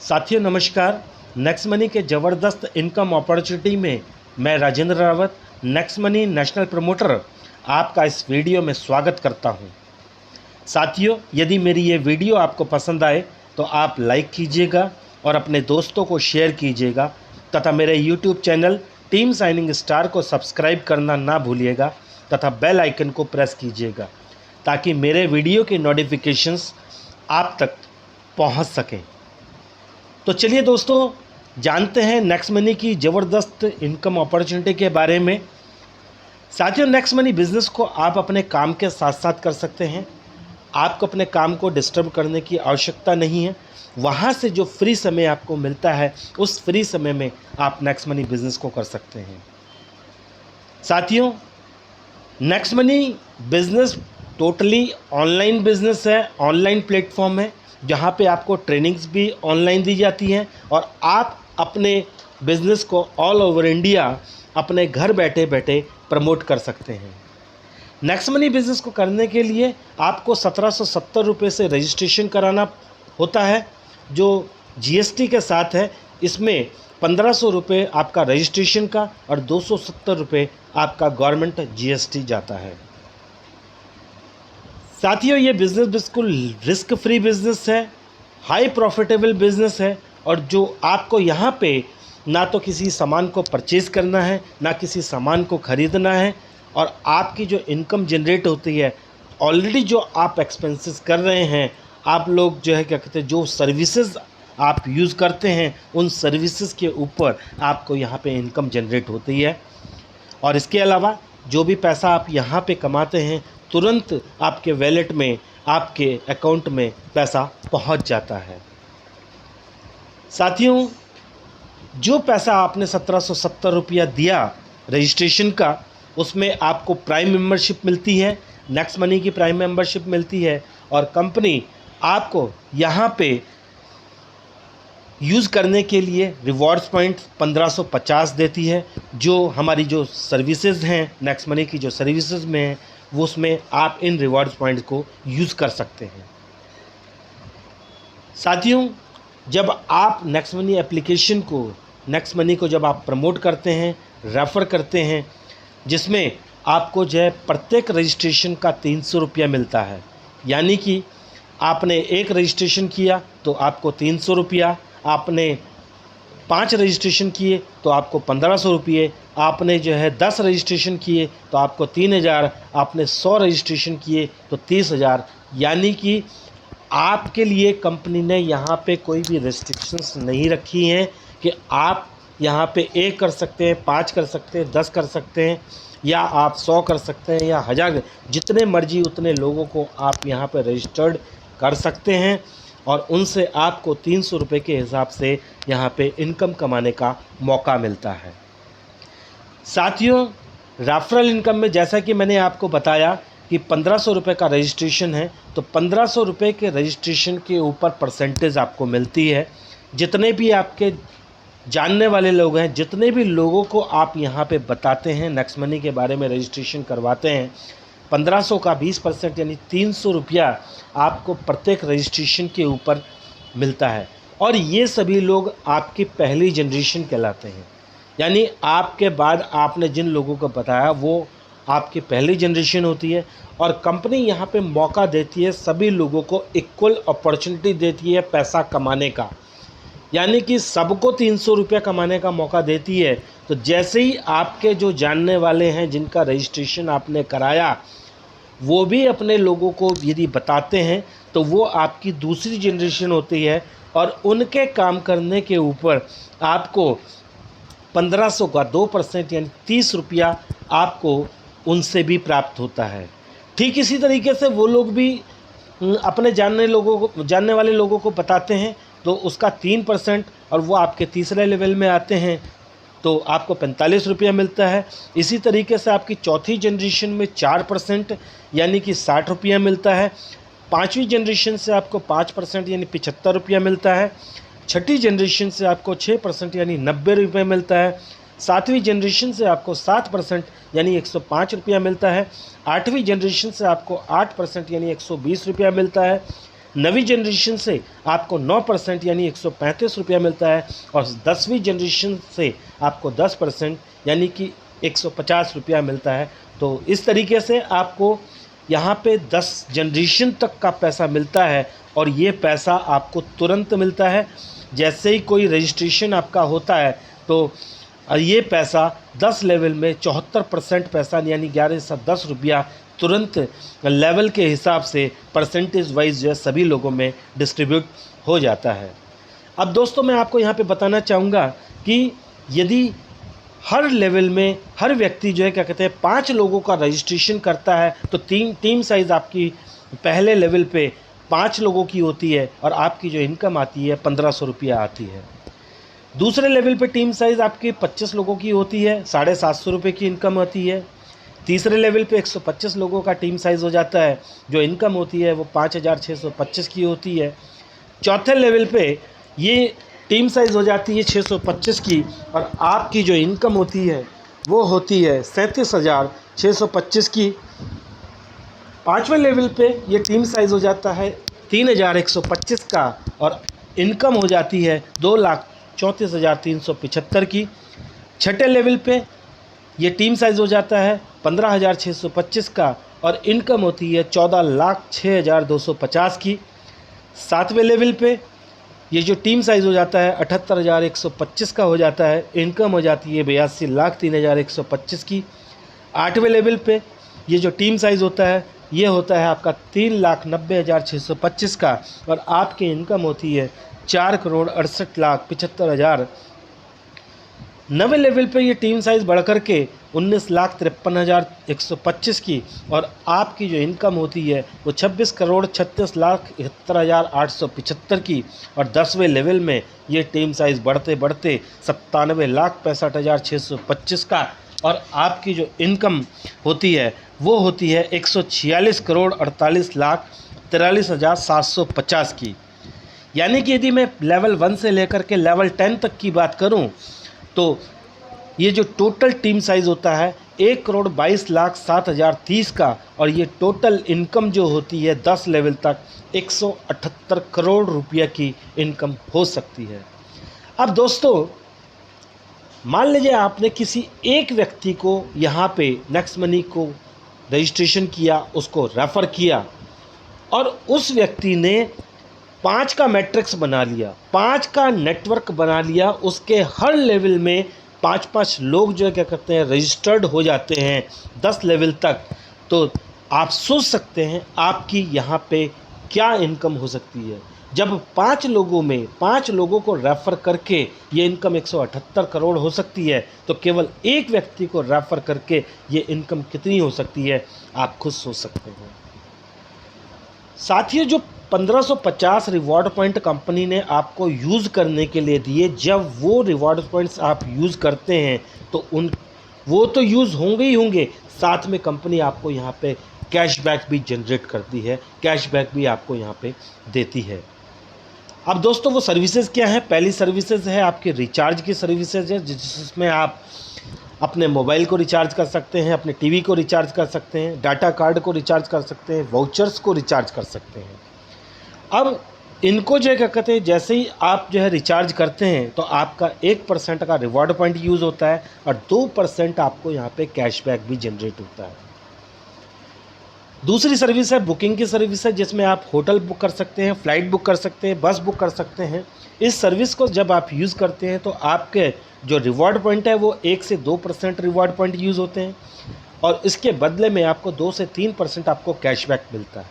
साथियों नमस्कार। Next money के ज़बरदस्त इनकम अपॉर्चुनिटी में मैं Rajendra Rawat, next money national promoter, आपका इस वीडियो में स्वागत करता हूं। साथियों, यदि मेरी ये वीडियो आपको पसंद आए तो आप लाइक कीजिएगा और अपने दोस्तों को शेयर कीजिएगा तथा मेरे YouTube channel team shining star को सब्सक्राइब करना ना भूलिएगा तथा बेल आइकन को प्रेस कीजिएगा ताकि मेरे वीडियो की नोटिफिकेशंस आप तक पहुंच सकें। तो चलिए दोस्तों, जानते हैं नेक्स्ट मनी की ज़बरदस्त इनकम अपॉर्चुनिटी के बारे में। साथियों, नेक्स्ट मनी बिज़नेस को आप अपने काम के साथ साथ कर सकते हैं। आपको अपने काम को डिस्टर्ब करने की आवश्यकता नहीं है। वहाँ से जो फ्री समय आपको मिलता है, उस फ्री समय में आप नेक्स्ट मनी बिज़नेस को कर सकते हैं। साथियों, next money business totally online business है, ऑनलाइन प्लेटफॉर्म है जहाँ पे आपको ट्रेनिंग्स भी ऑनलाइन दी जाती हैं और आप अपने बिज़नेस को ऑल ओवर इंडिया अपने घर बैठे बैठे प्रमोट कर सकते हैं। नेक्स्ट मनी बिज़नेस को करने के लिए आपको 1770 रुपये से रजिस्ट्रेशन कराना होता है, जो जीएसटी के साथ है। इसमें 1500 रुपये आपका रजिस्ट्रेशन का और 270 रुपये आपका गवर्नमेंट जीएसटी जाता है। साथियों, ये बिज़नेस बिल्कुल रिस्क फ्री बिज़नेस है, हाई प्रॉफिटेबल बिज़नेस है और जो आपको यहाँ पे ना तो किसी सामान को परचेज़ करना है, ना किसी सामान को ख़रीदना है और आपकी जो इनकम जनरेट होती है, ऑलरेडी जो आप एक्सपेंसेस कर रहे हैं, आप लोग जो है क्या कहते हैं, जो सर्विसेज आप यूज़ करते हैं, उन सर्विसेज के ऊपर आपको यहाँ पे इनकम जनरेट होती है। और इसके अलावा जो भी पैसा आप यहाँ पे कमाते हैं, तुरंत आपके वैलेट में, आपके अकाउंट में पैसा पहुँच जाता है। साथियों, जो पैसा आपने 1770 रुपया दिया रजिस्ट्रेशन का, उसमें आपको प्राइम मेंबरशिप मिलती है, नेक्स्ट मनी की प्राइम मेंबरशिप मिलती है और कंपनी आपको यहाँ पे यूज़ करने के लिए रिवॉर्ड्स पॉइंट 1550 देती है। जो हमारी जो सर्विसेज हैं, नेक्स्ट मनी की जो सर्विसेज में हैं, वो उसमें आप इन रिवॉर्ड्स पॉइंट को यूज़ कर सकते हैं। साथियों, जब आप नेक्स्ट मनी एप्लीकेशन को, नेक्स्ट मनी को जब आप प्रमोट करते हैं, रेफ़र करते हैं, जिसमें आपको जो है प्रत्येक रजिस्ट्रेशन का 300 रुपया मिलता है। यानी कि आपने एक रजिस्ट्रेशन किया तो आपको 300 रुपया, आपने 5 रजिस्ट्रेशन किए तो आपको 1500 रुपये, आपने जो है 10 रजिस्ट्रेशन किए तो आपको 3000, आपने 100 रजिस्ट्रेशन किए तो 30,000। यानी कि आपके लिए कंपनी ने यहाँ पे कोई भी रेस्ट्रिक्शंस नहीं रखी हैं कि आप यहाँ पे 1 कर सकते हैं, 5 कर सकते हैं, 10 कर सकते हैं या आप 100 कर सकते हैं या 1000, जितने मर्जी उतने लोगों को आप यहाँ पे रजिस्टर्ड कर सकते हैं और उनसे आपको 300 रुपये के हिसाब से यहाँ पे इनकम कमाने का मौका मिलता है। साथियों, रेफरल इनकम में जैसा कि मैंने आपको बताया कि 1500 रुपये का रजिस्ट्रेशन है, तो 1500 रुपये के रजिस्ट्रेशन के ऊपर परसेंटेज आपको मिलती है। जितने भी आपके जानने वाले लोग हैं, जितने भी लोगों को आप यहाँ पे बताते हैं, नेक्स्ट मनी के बारे में रजिस्ट्रेशन करवाते हैं, 1500 का 20% यानी 300 रुपया आपको प्रत्येक रजिस्ट्रेशन के ऊपर मिलता है। और ये सभी लोग आपकी पहली जनरेशन कहलाते हैं। यानी आपके बाद आपने जिन लोगों को बताया वो आपकी पहली जनरेशन होती है और कंपनी यहाँ पे मौका देती है, सभी लोगों को इक्वल अपॉर्चुनिटी देती है पैसा कमाने का। यानी कि सबको 300 रुपया कमाने का मौका देती है। तो जैसे ही आपके जो जानने वाले हैं, जिनका रजिस्ट्रेशन आपने कराया, वो भी अपने लोगों को यदि बताते हैं तो वो आपकी दूसरी जनरेशन होती है और उनके काम करने के ऊपर आपको 1500 का 2% यानी 30 रुपया आपको उनसे भी प्राप्त होता है। ठीक इसी तरीके से वो लोग भी अपने जानने वाले लोगों को बताते हैं तो उसका 3% और वो आपके तीसरे लेवल में आते हैं तो आपको 45 रुपया मिलता है। इसी तरीके से आपकी चौथी जनरेशन में 4% यानी कि 60 रुपया मिलता है। 5वीं जनरेशन से आपको 5% यानी 75 रुपया मिलता है। छठी जनरेशन से आपको 6% यानी 90 रुपये मिलता है। 7वीं जनरेशन से आपको 7% यानी 105 रुपया मिलता है। 8वीं जनरेशन से आपको 8% यानी 120 रुपया मिलता है। 9वीं जनरेशन से आपको 9% यानी 135 रुपया मिलता है, और 10वीं जनरेशन से आपको 10% यानी कि 150 रुपया मिलता है। तो इस तरीके से आपको यहाँ पे 10 जनरेशन तक का पैसा मिलता है, और ये पैसा आपको तुरंत मिलता है। जैसे ही कोई रजिस्ट्रेशन आपका होता है तो ये पैसा 10 लेवल में 74% पैसा यानी 1110 रुपया तुरंत लेवल के हिसाब से परसेंटेज वाइज जो है सभी लोगों में डिस्ट्रीब्यूट हो जाता है। अब दोस्तों मैं आपको यहाँ पे बताना चाहूँगा कि यदि हर लेवल में हर व्यक्ति जो है क्या कहते हैं 5 लोगों का रजिस्ट्रेशन करता है तो टीम साइज़ आपकी पहले लेवल पे 5 लोगों की होती है, और आपकी जो इनकम आती है 1500 रुपया आती है। दूसरे लेवल पे टीम साइज़ आपकी 25 लोगों की होती है, 750 रुपये की इनकम आती है। तीसरे लेवल पे 125 लोगों का टीम साइज़ हो जाता है, जो इनकम होती है वो 5625 की होती है। चौथे लेवल पे ये टीम साइज़ हो जाती है 625 की, और आपकी जो इनकम होती है वो होती है 37,625 की। पाँचवें लेवल पे ये टीम साइज़ हो जाता है 3,125 का, और इनकम हो जाती है 2,34,375 की। छठे लेवल पे ये टीम साइज़ हो जाता है 15,625 का, और इनकम होती है 14,06,250 की। सातवें लेवल पे ये जो टीम साइज़ हो जाता है 78,125 का हो जाता है, इनकम हो जाती है 82,03,125 की। आठवें लेवल पे ये जो टीम साइज़ होता है ये होता है आपका 3,90,625 का, और आपकी इनकम होती है 4,68,75,000। नवे लेवल पे ये टीम साइज़ बढ़ कर के 19,53,125 की, और आपकी जो इनकम होती है वो 26,36,71,875 की। और 10वें लेवल में ये टीम साइज़ बढ़ते बढ़ते 97,65,625 का, और आपकी जो इनकम होती है वो होती है 146,48,43,750 की। यानी कि यदि मैं लेवल 1 से लेकर के लेवल 10 तक की बात करूं तो ये जो टोटल टीम साइज़ होता है 1,22,07,030 का, और ये टोटल इनकम जो होती है 10 लेवल तक 178 करोड़ रुपया की इनकम हो सकती है। अब दोस्तों मान लीजिए आपने किसी एक व्यक्ति को यहाँ पे नेक्स्ट मनी को रजिस्ट्रेशन किया, उसको रेफ़र किया, और उस व्यक्ति ने 5 का मैट्रिक्स बना लिया, 5 का नेटवर्क बना लिया, उसके हर लेवल में 5-5 लोग जो है क्या करते हैं रजिस्टर्ड हो जाते हैं 10 लेवल तक। तो आप सोच सकते हैं आपकी यहाँ पे क्या इनकम हो सकती है। जब 5 लोगों में 5 लोगों को रेफ़र करके ये इनकम 178 करोड़ हो सकती है, तो केवल एक व्यक्ति को रेफ़र करके ये इनकम कितनी हो सकती है आप खुद सोच सकते हैं। साथियों जो 1550 रिवॉर्ड पॉइंट कंपनी ने आपको यूज़ करने के लिए दिए, जब वो रिवॉर्ड पॉइंट्स आप यूज़ करते हैं तो वो तो यूज़ होंगे ही होंगे, साथ में कंपनी आपको यहाँ पे कैशबैक भी जनरेट करती है, कैशबैक भी आपको यहाँ पे देती है। अब दोस्तों वो सर्विसेज क्या हैं? पहली सर्विसेज है आपके रिचार्ज की सर्विसेज है, जिसमें आप अपने मोबाइल को रिचार्ज कर सकते हैं, अपने टीवी को रिचार्ज कर सकते हैं, डाटा कार्ड को रिचार्ज कर सकते हैं, वाउचर्स को रिचार्ज कर सकते हैं। अब इनको जो है क्या कहते हैं, जैसे ही आप जो है रिचार्ज करते हैं तो आपका 1% का रिवॉर्ड पॉइंट यूज़ होता है, और 2% आपको यहाँ पे कैशबैक भी जनरेट होता है। दूसरी सर्विस है बुकिंग की सर्विस है, जिसमें आप होटल बुक कर सकते हैं, फ़्लाइट बुक कर सकते हैं, बस बुक कर सकते हैं। इस सर्विस को जब आप यूज़ करते हैं तो आपके जो रिवॉर्ड पॉइंट है वो 1 से 2% रिवॉर्ड पॉइंट यूज़ होते हैं, और इसके बदले में आपको 2 से 3% आपको कैशबैक मिलता है।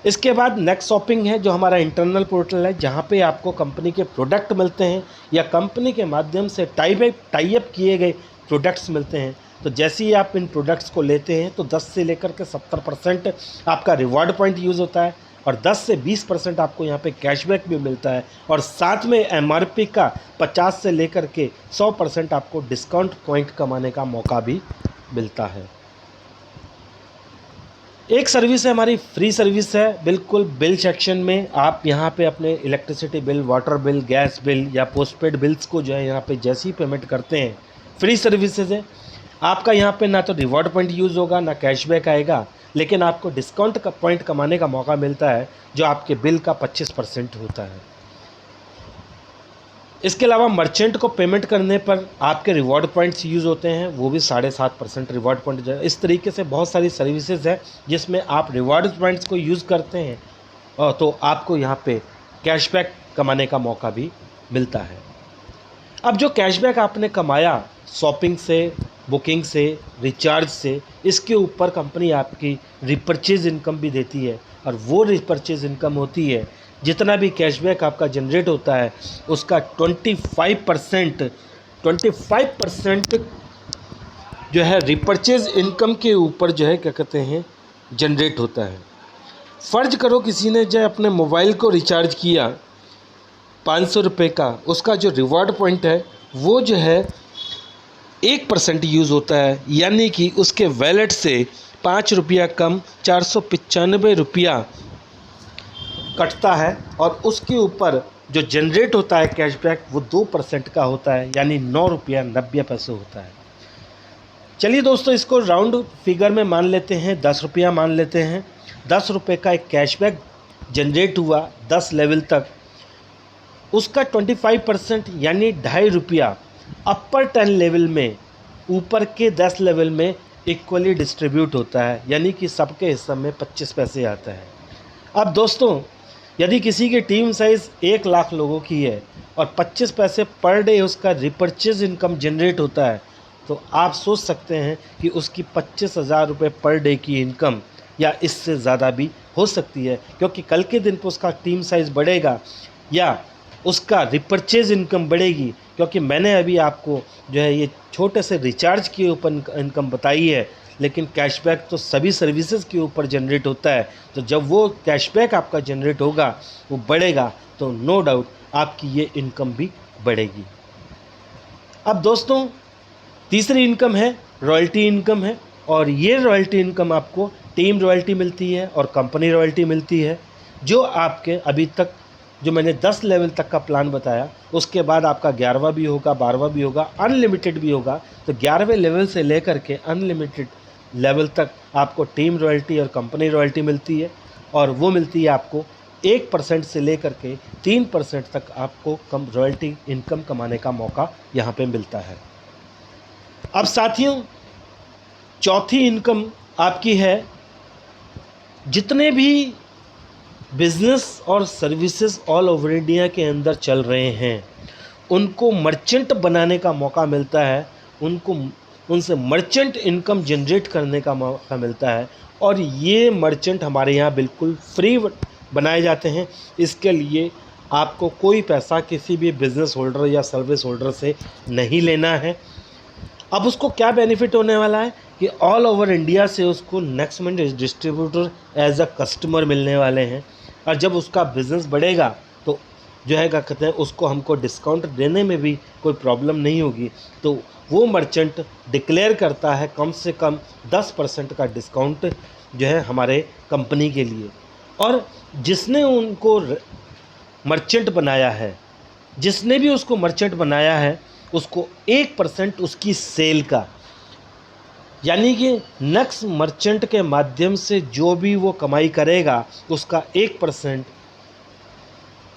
इसके बाद नेक्स्ट शॉपिंग है, जो हमारा इंटरनल पोर्टल है, जहाँ पे आपको कंपनी के प्रोडक्ट मिलते हैं या कंपनी के माध्यम से टाई अप किए गए प्रोडक्ट्स मिलते हैं। तो जैसे ही आप इन प्रोडक्ट्स को लेते हैं तो 10 से लेकर के 70% आपका रिवॉर्ड पॉइंट यूज़ होता है, और 10 से 20% आपको यहाँ पे कैशबैक भी मिलता है, और साथ में MRP का 50 से लेकर के 100% आपको डिस्काउंट पॉइंट कमाने का मौका भी मिलता है। एक सर्विस है हमारी फ्री सर्विस है, बिल्कुल बिल सेक्शन में आप यहाँ पे अपने electricity bill, water bill, gas bill या पोस्टपेड बिल्स को जो है यहाँ पे जैसे ही पेमेंट करते हैं, फ्री सर्विसेज है। आपका यहाँ पे ना तो रिवॉर्ड पॉइंट यूज़ होगा, ना कैशबैक आएगा, लेकिन आपको डिस्काउंट का पॉइंट कमाने का मौका मिलता है जो आपके बिल का 25% होता है। इसके अलावा मर्चेंट को पेमेंट करने पर आपके रिवॉर्ड पॉइंट्स यूज़ होते हैं, वो भी 7.5% रिवॉर्ड पॉइंट। इस तरीके से बहुत सारी सर्विसेज है जिसमें आप रिवॉर्ड पॉइंट्स को यूज़ करते हैं और तो आपको यहाँ पे कैशबैक कमाने का मौका भी मिलता है। अब जो कैशबैक आपने कमाया शॉपिंग से, बुकिंग से, रिचार्ज से, इसके ऊपर कंपनी आपकी रिपर्चेज इनकम भी देती है और वो रिपर्चेज इनकम होती है जितना भी कैशबैक आपका जनरेट होता है उसका 25% जो है रिपर्चेज इनकम के ऊपर जो है क्या कहते हैं जनरेट होता है। फ़र्ज करो किसी ने जो अपने मोबाइल को रिचार्ज किया 500 रुपये का, उसका जो रिवॉर्ड पॉइंट है वो जो है 1% यूज़ होता है, यानी कि उसके वैलेट से 5 रुपया कम 495 रुपया कटता है और उसके ऊपर जो जनरेट होता है कैशबैक वो 2% का होता है, यानी 9 रुपया 90 पैसे होता है। चलिए दोस्तों, इसको राउंड फिगर में मान लेते हैं, 10 रुपया मान लेते हैं। 10 रुपये का एक कैशबैक जनरेट हुआ 10 लेवल तक, उसका 25% यानी 2.5 रुपया अपर 10 लेवल में ऊपर के 10 लेवल में इक्वली डिस्ट्रीब्यूट होता है, यानी कि सबके हिस्से में 25 पैसे आता है। अब दोस्तों, यदि किसी की टीम साइज़ 1 लाख लोगों की है और 25 पैसे पर डे उसका रिपर्चेज इनकम जनरेट होता है, तो आप सोच सकते हैं कि उसकी 25,000 रुपये पर डे की इनकम या इससे ज़्यादा भी हो सकती है, क्योंकि कल के दिन पर उसका टीम साइज़ बढ़ेगा या उसका रिपर्चेज इनकम बढ़ेगी। क्योंकि मैंने अभी आपको जो है ये छोटे से रिचार्ज के ऊपर इनकम बताई है, लेकिन कैशबैक तो सभी सर्विसेज के ऊपर जनरेट होता है। तो जब वो कैशबैक आपका जनरेट होगा, वो बढ़ेगा, तो नो डाउट आपकी ये इनकम भी बढ़ेगी। अब दोस्तों, तीसरी इनकम है रॉयल्टी इनकम है, और ये रॉयल्टी इनकम आपको टीम रॉयल्टी मिलती है और कंपनी रॉयल्टी मिलती है, जो आपके अभी तक जो मैंने 10 लेवल तक का प्लान बताया, उसके बाद आपका 11वां भी होगा, 12वां भी होगा, अनलिमिटेड भी होगा। तो 11वें लेवल से लेकर के अनलिमिटेड लेवल तक आपको टीम रॉयल्टी और कंपनी रॉयल्टी मिलती है, और वो मिलती है आपको 1% से लेकर के 3% तक आपको कम रॉयल्टी इनकम कमाने का मौका यहाँ पे मिलता है। अब साथियों, चौथी इनकम आपकी है, जितने भी बिज़नेस और सर्विसेज ऑल ओवर इंडिया के अंदर चल रहे हैं उनको मर्चेंट बनाने का मौका मिलता है, उनसे मर्चेंट इनकम जनरेट करने का मौका मिलता है, और ये मर्चेंट हमारे यहाँ बिल्कुल फ्री बनाए जाते हैं। इसके लिए आपको कोई पैसा किसी भी बिज़नेस होल्डर या सर्विस होल्डर से नहीं लेना है। अब उसको क्या बेनिफिट होने वाला है कि ऑल ओवर इंडिया से उसको next month distributor as a customer मिलने वाले हैं, और जब उसका बिज़नेस बढ़ेगा तो जो है क्या कहते हैं उसको हमको डिस्काउंट देने में भी कोई प्रॉब्लम नहीं होगी। तो वो मर्चेंट डिक्लेयर करता है कम से कम 10% का डिस्काउंट जो है हमारे कंपनी के लिए, और जिसने उनको मर्चेंट बनाया है, जिसने भी उसको मर्चेंट बनाया है, उसको 1% उसकी सेल का, यानी कि नेक्स्ट मर्चेंट के माध्यम से जो भी वो कमाई करेगा उसका 1%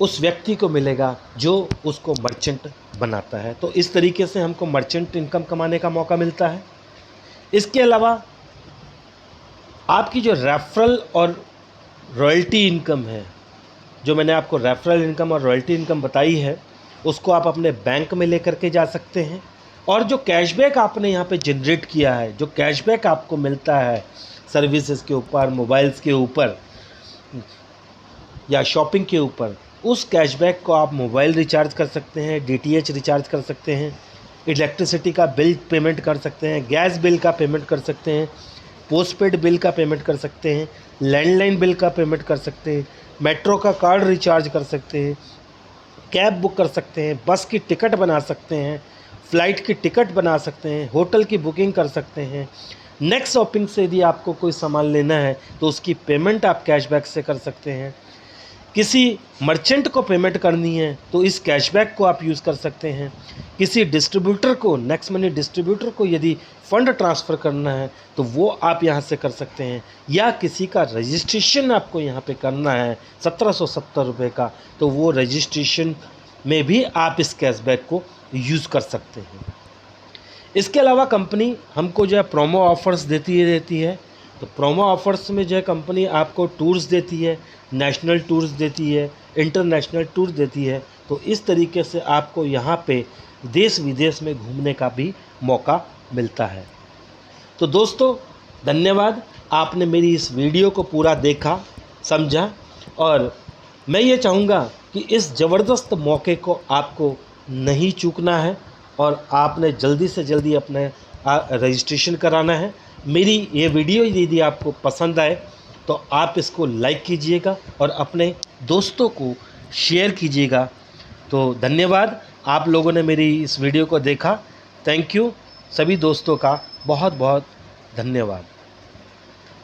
उस व्यक्ति को मिलेगा जो उसको मर्चेंट बनाता है। तो इस तरीके से हमको मर्चेंट इनकम कमाने का मौका मिलता है। इसके अलावा आपकी जो रेफरल और रॉयल्टी इनकम है, जो मैंने आपको रेफरल इनकम और रॉयल्टी इनकम बताई है, उसको आप अपने बैंक में लेकर के जा सकते हैं, और जो कैशबैक आपने यहाँ पे जनरेट किया है, जो कैशबैक आपको मिलता है सर्विसेज के ऊपर, मोबाइल्स के ऊपर या शॉपिंग के ऊपर, उस कैशबैक को आप मोबाइल रिचार्ज कर सकते हैं, डीटीएच रिचार्ज कर सकते हैं, इलेक्ट्रिसिटी का बिल पेमेंट कर सकते हैं, गैस बिल का पेमेंट कर सकते हैं, पोस्टपेड बिल का पेमेंट कर सकते हैं, लैंडलाइन बिल का पेमेंट कर सकते हैं, मेट्रो का कार्ड रिचार्ज कर सकते हैं, कैब बुक कर सकते हैं, बस की टिकट बना सकते हैं, फ़्लाइट की टिकट बना सकते हैं, होटल की बुकिंग कर सकते हैं। नेक्स्ट शॉपिंग से यदि आपको कोई सामान लेना है तो उसकी पेमेंट आप कैशबैक से कर सकते हैं। किसी मर्चेंट को पेमेंट करनी है तो इस कैशबैक को आप यूज़ कर सकते हैं। किसी डिस्ट्रीब्यूटर को, नेक्स्ट मनी डिस्ट्रीब्यूटर को यदि फ़ंड ट्रांसफ़र करना है तो वो आप यहाँ से कर सकते हैं। या किसी का रजिस्ट्रेशन आपको यहाँ पे करना है 1770 रुपये का, तो वो रजिस्ट्रेशन में भी आप इस कैशबैक को यूज़ कर सकते हैं। इसके अलावा कंपनी हमको जो है प्रोमो ऑफ़र्स देती है। तो प्रोमो ऑफ़र्स में जो है कंपनी आपको टूर्स देती है, नेशनल टूर्स देती है, इंटरनेशनल टूर देती है। तो इस तरीके से आपको यहाँ पे देश विदेश में घूमने का भी मौका मिलता है। तो दोस्तों धन्यवाद, आपने मेरी इस वीडियो को पूरा देखा, समझा, और मैं ये चाहूँगा कि इस ज़बरदस्त मौके को आपको नहीं चूकना है और आपने जल्दी से जल्दी अपने रजिस्ट्रेशन कराना है। मेरी ये वीडियो यदि आपको पसंद आए तो आप इसको लाइक कीजिएगा और अपने दोस्तों को शेयर कीजिएगा। तो धन्यवाद, आप लोगों ने मेरी इस वीडियो को देखा। थैंक यू, सभी दोस्तों का बहुत बहुत धन्यवाद।